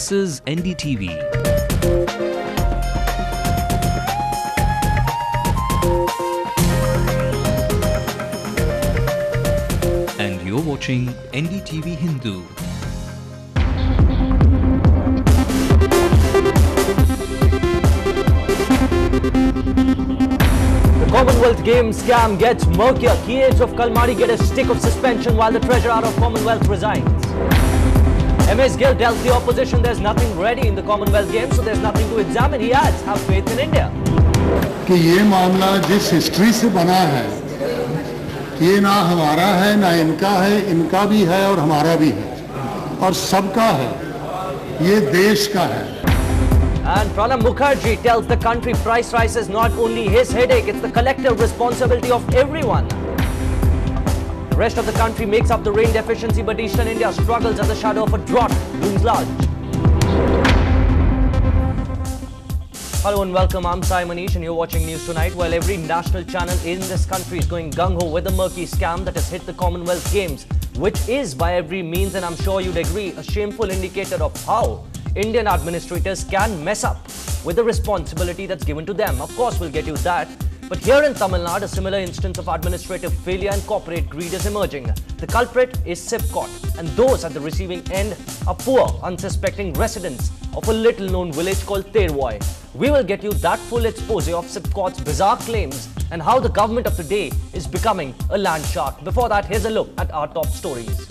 This is NDTV. And you're watching NDTV Hindu. The Commonwealth Games scam gets murkier. Key aides of Kalmari get a stick of suspension while the treasurer of Commonwealth resigns. MS Gill tells the opposition there's nothing ready in the Commonwealth Games, so there's nothing to examine. He adds, have faith in India. कि ये मामला जिस history से बना है, ये ना हमारा है ना इनका भी है और हमारा भी है और सबका है, ये देश का है. And Pranab Mukherjee tells the country price rise is not only his headache, it's the collective responsibility of everyone. The rest of the country makes up the rain deficiency, but Eastern India struggles as the shadow of a drought looms large. Hello and welcome, I'm Sai Manish and you're watching News Tonight. While every national channel in this country is going gung-ho with the murky scam that has hit the Commonwealth Games, which is by every means, and I'm sure you'd agree, a shameful indicator of how Indian administrators can mess up with the responsibility that's given to them. Of course, we'll get you that. But here in Tamil Nadu, a similar instance of administrative failure and corporate greed is emerging. The culprit is SIPCOT, and those at the receiving end are poor, unsuspecting residents of a little-known village called Terwoi. We will get you that full expose of SIPCOT's bizarre claims and how the government of today is becoming a land shark. Before that, here's a look at our top stories.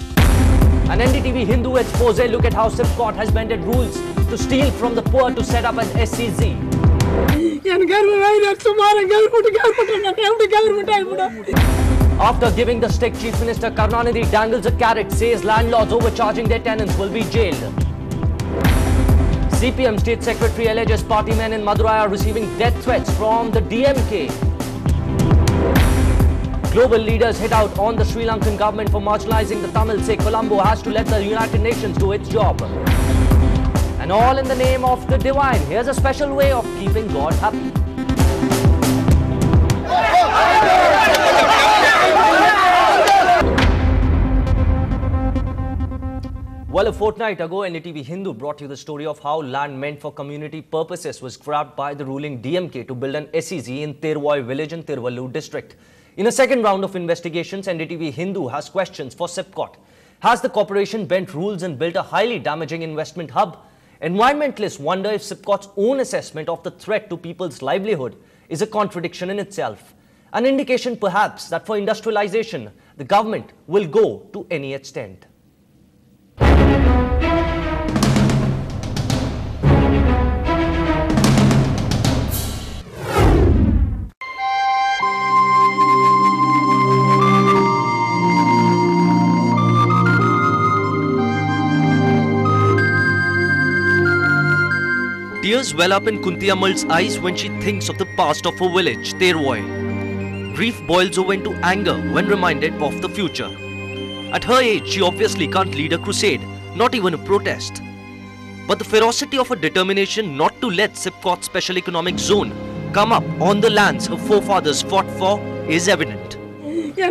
An NDTV Hindu expose, look at how SIPCOT has bended rules to steal from the poor to set up an SCZ. After giving the stick, Chief Minister Karunanidhi dangles a carrot, says landlords overcharging their tenants will be jailed. CPM State Secretary alleges party men in Madurai are receiving death threats from the DMK. Global leaders hit out on the Sri Lankan government for marginalizing the Tamils, say Colombo has to let the United Nations do its job. And all in the name of the divine. Here's a special way of keeping God happy. Well, a fortnight ago, NDTV Hindu brought you the story of how land meant for community purposes was grabbed by the ruling DMK to build an SEZ in Terwoi village in Tiruvallur district. In a second round of investigations, NDTV Hindu has questions for SIPCOT. Has the corporation bent rules and built a highly damaging investment hub? Environmentalists wonder if SIPCOT's own assessment of the threat to people's livelihood is a contradiction in itself. An indication perhaps that for industrialization, the government will go to any extent. Tears well up in Kunti Ammal's eyes when she thinks of the past of her village, Terwoi. Grief boils over into anger when reminded of the future. At her age, she obviously can't lead a crusade, not even a protest. But the ferocity of her determination not to let SIPCOT's Special Economic Zone come up on the lands her forefathers fought for is evident. Here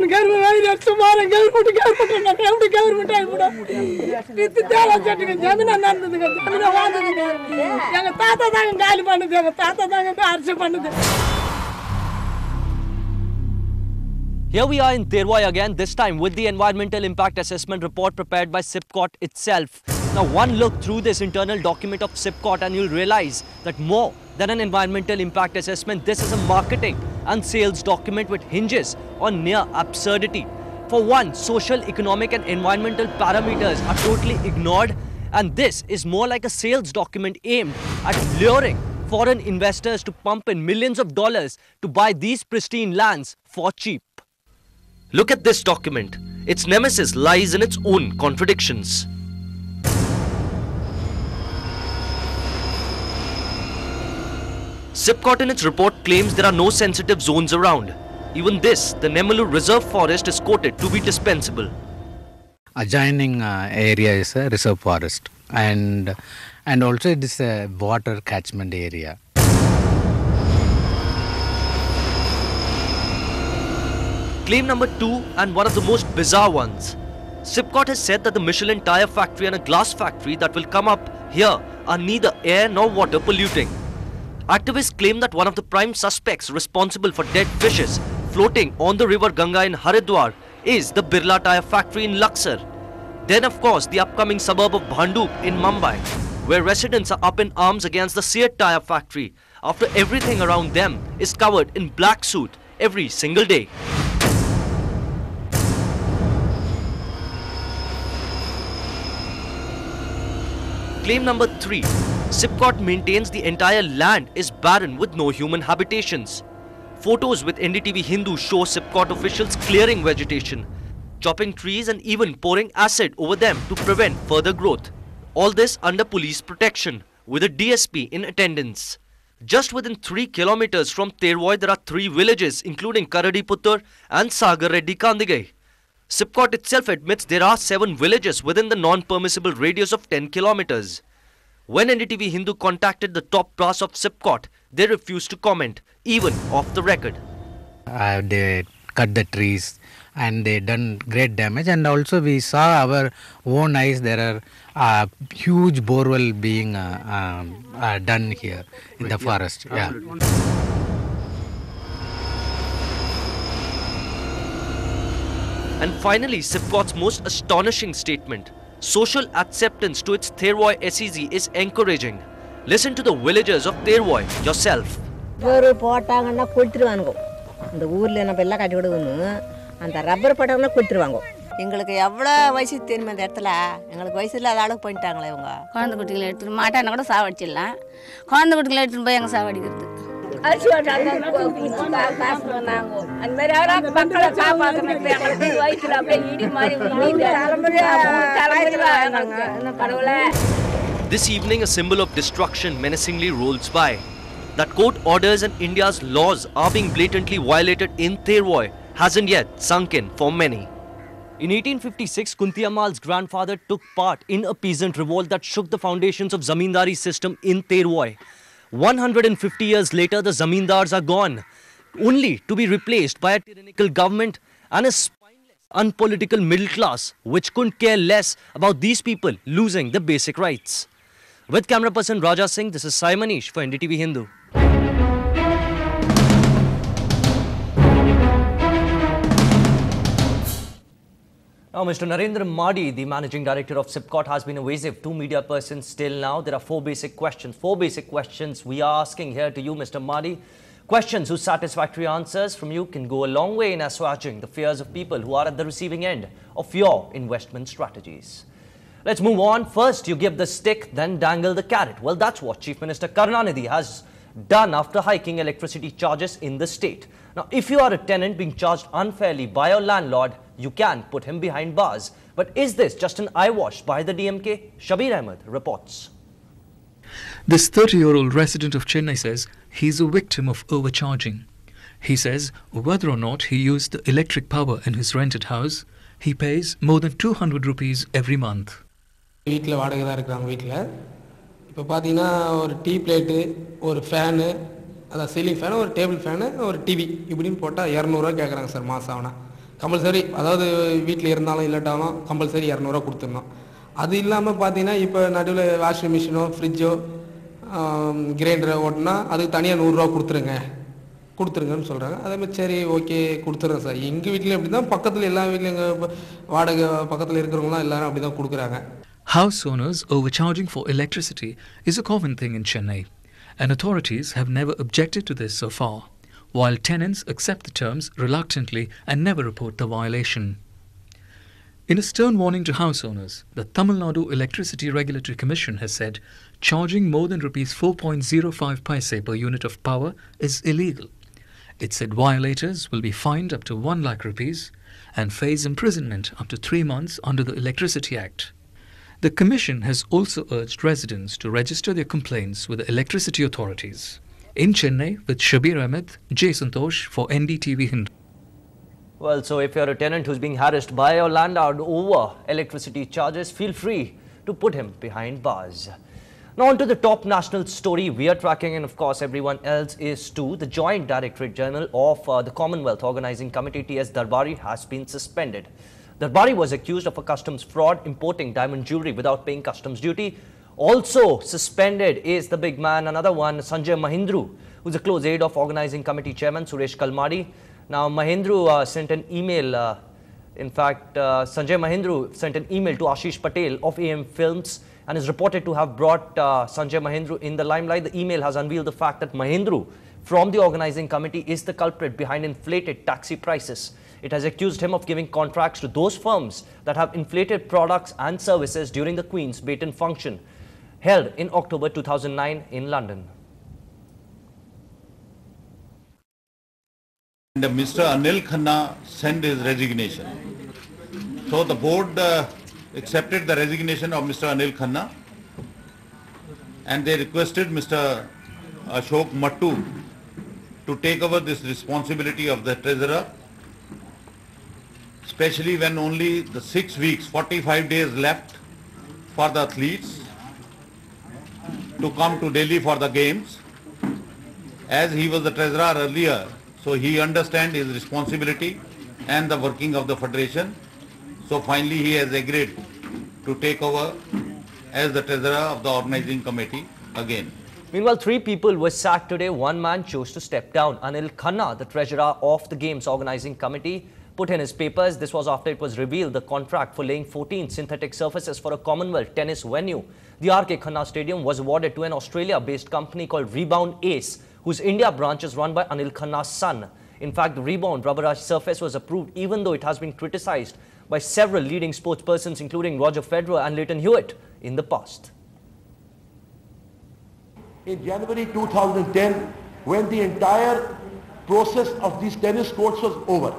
we are in Terwoi again, this time with the Environmental Impact Assessment report prepared by SIPCOT itself. Now, one look through this internal document of SIPCOT and you'll realize that more than an environmental impact assessment, this is a marketing and sales document which hinges on near absurdity. For one, social, economic and environmental parameters are totally ignored, and this is more like a sales document aimed at luring foreign investors to pump in millions of dollars to buy these pristine lands for cheap. Look at this document. Its nemesis lies in its own contradictions. SIPCOT in its report claims there are no sensitive zones around. Even this, the Nemalu Reserve Forest, is quoted to be dispensable. Adjoining area is a reserve forest, and also it is a water catchment area. Claim number 2, and one of the most bizarre ones. SIPCOT has said that the Michelin tire factory and a glass factory that will come up here are neither air nor water polluting. Activists claim that one of the prime suspects responsible for dead fishes floating on the river Ganga in Haridwar is the Birla Tyre factory in Luxor. Then of course the upcoming suburb of Bhandup in Mumbai, where residents are up in arms against the Seat Tyre factory after everything around them is covered in black soot every single day. Claim number 3. SIPCOT maintains the entire land is barren with no human habitations. Photos with NDTV Hindu show SIPCOT officials clearing vegetation, chopping trees and even pouring acid over them to prevent further growth. All this under police protection, with a DSP in attendance. Just within 3 kilometers from Terwoi, there are 3 villages including Karadiputtur and Sagar Reddy Kandigai. SIPCOT itself admits there are 7 villages within the non-permissible radius of 10 kilometers. When NDTV Hindu contacted the top brass of SIPCOT, they refused to comment, even off the record. They cut the trees and they done great damage, and also we saw our own eyes there are huge borewell being done here in the forest. Yeah. And finally, SIPCOT's most astonishing statement. Social acceptance to its Terwoi SEZ is encouraging. Listen to the villagers of Terwoi yourself. எங்களுக்கு எவ்வளோ வயசு தெரியுமா அந்த இடத்துல எங்களுக்கு வயசு இல்லாத அளவுக்கு பண்ணிட்டாங்களே இவங்க குழந்தை குட்டிகளை எடுத்துட்டு மாட்டான கூட சாவடிச்சிடலாம் குழந்தை குட்டிகளை எடுத்துட்டு போய் எங்க சாவடிக்கிறது This evening, a symbol of destruction menacingly rolls by. That court orders and India's laws are being blatantly violated in Terwoi hasn't yet sunk in for many. In 1856, Kunti Ammal's grandfather took part in a peasant revolt that shook the foundations of Zamindari system in Terwoi. 150 years later, the Zamindars are gone, only to be replaced by a tyrannical government and a spineless, unpolitical middle class, which couldn't care less about these people losing the basic rights. With camera person Raja Singh, this is Sai Manish for NDTV Hindu. Now, Mr. Narendra Madi, the Managing Director of SIPCOT, has been evasive to media persons till now. There are 4 basic questions. 4 basic questions we are asking here to you, Mr. Madi. Questions whose satisfactory answers from you can go a long way in assuaging the fears of people who are at the receiving end of your investment strategies. Let's move on. First, you give the stick, then dangle the carrot. Well, that's what Chief Minister Karunanidhi has done after hiking electricity charges in the state. Now, if you are a tenant being charged unfairly by your landlord, you can put him behind bars. But is this just an eyewash by the DMK? Shabir Ahmed reports. This 30-year-old resident of Chennai says he's a victim of overcharging. He says whether or not he used the electric power in his rented house, he pays more than 200 rupees every month. வீட்டில் வாடகை தான் இருக்கிறாங்க வீட்டில் இப்போ பார்த்தீங்கன்னா ஒரு tea plate ஒரு fan அதான் சீலிங் ஃபேனு ஒரு டேபிள் ஃபேனு ஒரு டிவி இப்படின்னு போட்டால் 200 கேட்குறாங்க சார் மாதம் ஆனால் கம்பல்சரி அதாவது வீட்டில் இருந்தாலும் இல்லாட்டாலும் கம்பல்சரி 200 கொடுத்துடணும் அது இல்லாமல் பார்த்தீங்கன்னா இப்போ நடுவில் வாஷிங் மிஷினோ ஃப்ரிட்ஜோ கிரைண்டரோ ஓட்டினா அதுக்கு தனியாக 100 கொடுத்துருங்கன்னு சொல்கிறாங்க அதேமாதிரி சரி ஓகே கொடுத்துட்றேன் சார் எங்கள் வீட்டில் எப்படி தான் பக்கத்தில் எல்லா வீட்லையும் எங்கள் வாடகை பக்கத்தில் இருக்கிறவங்களாம் எல்லாரும் அப்படி தான் கொடுக்குறாங்க. House owners overcharging for electricity is a common thing in Chennai, and authorities have never objected to this so far, while tenants accept the terms reluctantly and never report the violation. In a stern warning to house owners, the Tamil Nadu Electricity Regulatory Commission has said charging more than Rs 4.05 paise per unit of power is illegal. It said violators will be fined up to 1 lakh rupees and face imprisonment up to 3 months under the Electricity Act. The Commission has also urged residents to register their complaints with the electricity authorities. In Chennai, with Shabir Ahmed, J. Santosh for NDTV Hindu. Well, so if you're a tenant who's being harassed by your landlord over electricity charges, feel free to put him behind bars. Now on to the top national story we are tracking, and of course everyone else is too. The Joint Directorate General of the Commonwealth Organising Committee, T.S. Darbari, has been suspended. Darbari was accused of a customs fraud, importing diamond jewellery without paying customs duty. Also suspended is the big man, another one, Sanjay Mahindru, who's a close aide of Organizing Committee Chairman Suresh Kalmadi. Now, Mahindru sent an email. Sanjay Mahindru sent an email to Ashish Patel of AM Films and is reported to have brought Sanjay Mahindru in the limelight. The email has unveiled the fact that Mahindru from the organizing committee is the culprit behind inflated taxi prices. It has accused him of giving contracts to those firms that have inflated products and services during the Queen's Baton function held in October 2009 in London. And Mr. Anil Khanna sent his resignation. So the board accepted the resignation of Mr. Anil Khanna and they requested Mr. Ashok Mattu to take over this responsibility of the treasurer, especially when only the 6 weeks, 45 days left for the athletes to come to Delhi for the games. As he was the treasurer earlier, so he understands his responsibility and the working of the federation. So finally he has agreed to take over as the treasurer of the organizing committee again. Meanwhile, 3 people were sacked today. One man chose to step down. Anil Khanna, the treasurer of the games organizing committee, put in his papers. This was after it was revealed the contract for laying 14 synthetic surfaces for a Commonwealth tennis venue. The R.K. Khanna Stadium was awarded to an Australia-based company called Rebound Ace, whose India branch is run by Anil Khanna's son. In fact, the Rebound rubberized surface was approved even though it has been criticized by several leading sportspersons including Roger Federer and Leighton Hewitt in the past. In January 2010, when the entire process of these tennis courts was over,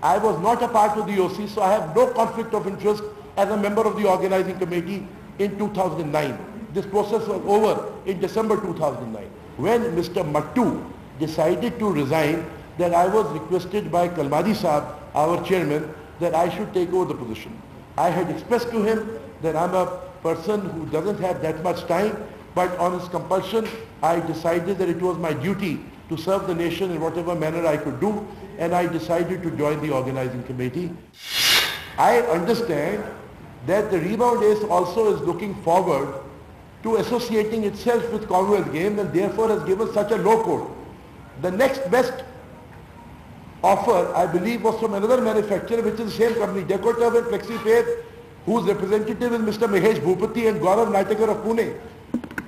I was not a part of the OC, so I have no conflict of interest as a member of the organizing committee in 2009. This process was over in December 2009. When Mr. Mattu decided to resign, then I was requested by Kalmadi Saab, our chairman, that I should take over the position. I had expressed to him that I'm a person who doesn't have that much time, but on his compulsion, I decided that it was my duty to serve the nation in whatever manner I could do, and I decided to join the organizing committee. I understand that the Rebound Ace also is looking forward to associating itself with Commonwealth Games and therefore has given such a low quote. The next best offer, I believe, was from another manufacturer, which is the same company, Decoturf and FlexiPair, whose representative is Mr. Mahesh Bhupati and Gaurav Naitakar of Pune,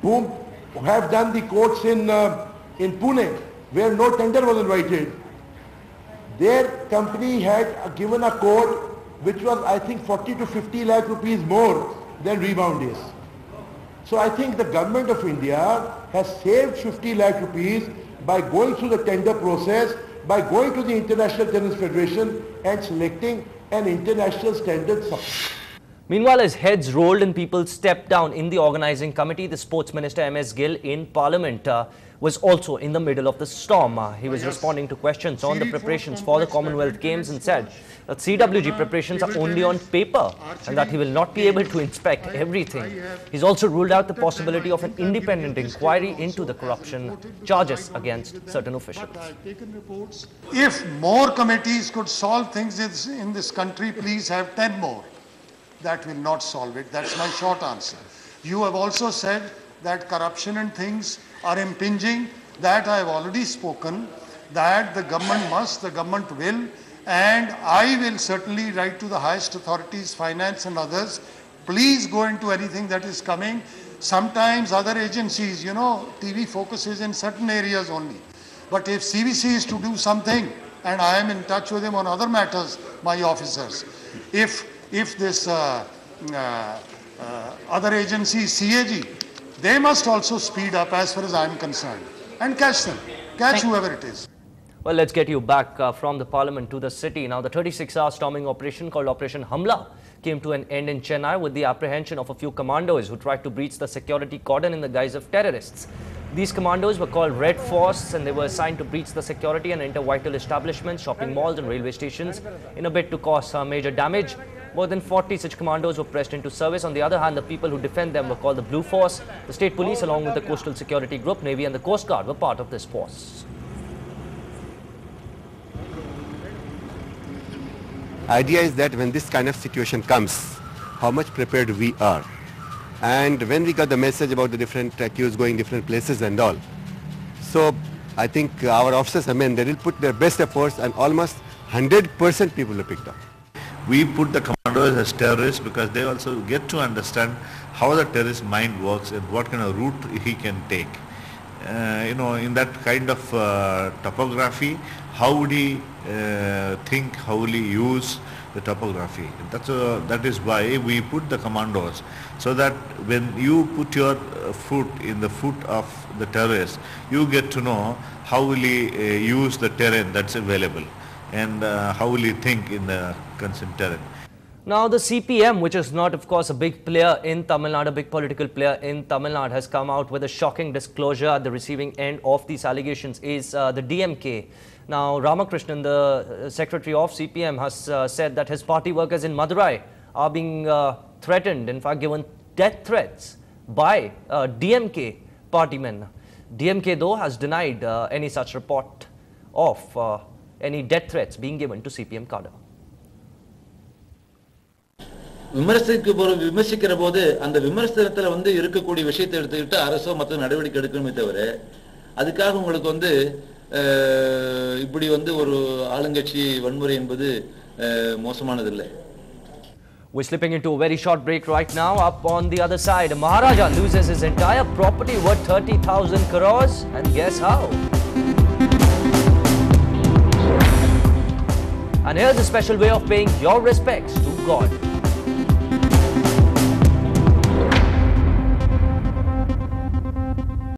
whom have done the courts in Pune, where no tender was invited. Their company had given a quote which was, I think, 40 to 50 lakh rupees more than Rebound is. So I think the government of India has saved 50 lakh rupees by going through the tender process, by going to the International Tennis Federation and selecting an international standard substitute. Meanwhile, as heads rolled and people stepped down in the organizing committee, the Sports Minister M.S. Gill in Parliament was also in the middle of the storm. He was responding to questions on the preparations for the Commonwealth Games and said that CWG preparations are only on paper and that he will not be able to inspect everything. He's also ruled out the possibility of an independent inquiry into the corruption charges against certain officials. If more committees could solve things in this country, please have 10 more. That will not solve it. That's my short answer. You have also said that corruption and things are impinging. That I have already spoken, that the government must, the government will, and I will certainly write to the highest authorities, finance and others, please go into anything that is coming. Sometimes other agencies, you know, TV focuses in certain areas only. But if CVC is to do something, and I am in touch with him on other matters, my officers, if this other agency, CAG, they must also speed up as far as I am concerned and catch them, catch whoever it is. Well, let's get you back from the Parliament to the city. Now, the 36-hour storming operation called Operation Hamla came to an end in Chennai with the apprehension of a few commandos who tried to breach the security cordon in the guise of terrorists. These commandos were called Red Force and they were assigned to breach the security and enter vital establishments, shopping malls and railway stations in a bid to cause major damage. More than 40 such commandos were pressed into service. On the other hand, the people who defend them were called the Blue Force. The State Police, along with the Coastal Security Group, Navy and the Coast Guard were part of this force. Idea is that when this kind of situation comes, how much prepared we are. And when we got the message about the different accused going different places and all, so I think our officers, I mean, they will put their best efforts, and almost 100% people were picked up. We put the commandos as terrorists because they also get to understand how the terrorist mind works and what kind of route he can take. In that kind of topography, how would he think, how will he use the topography? That is why we put the commandos, so that when you put your foot in the foot of the terrorist, you get to know how will he use the terrain that's available, and how will he think in the concerned terrain. Now, the CPM, which is not, of course, a big player in Tamil Nadu, a big political player in Tamil Nadu, has come out with a shocking disclosure at the receiving end of these allegations is the DMK. Now, Ramakrishnan, the secretary of CPM, has said that his party workers in Madurai are being threatened, in fact, given death threats by DMK party men. DMK, though, has denied any such report of any death threats being given to CPM cadre. விமர்சிக்கிற போது அந்த விமர்சனத்துல இருக்கக்கூடிய விஷயத்தை எடுத்துக்கிட்டு அரசோ மற்ற நடவடிக்கை எடுக்கணுமே தவிர அதுக்காக உங்களுக்கு இப்படி ஒரு ஆளுங்கட்சி வன்முறை என்பது மோசமானது இல்லை. We're slipping into a very short break right now. Up on the other side, Maharaja loses his entire property worth 30,000 crores, and guess how? And here's a special way of paying your respects to God.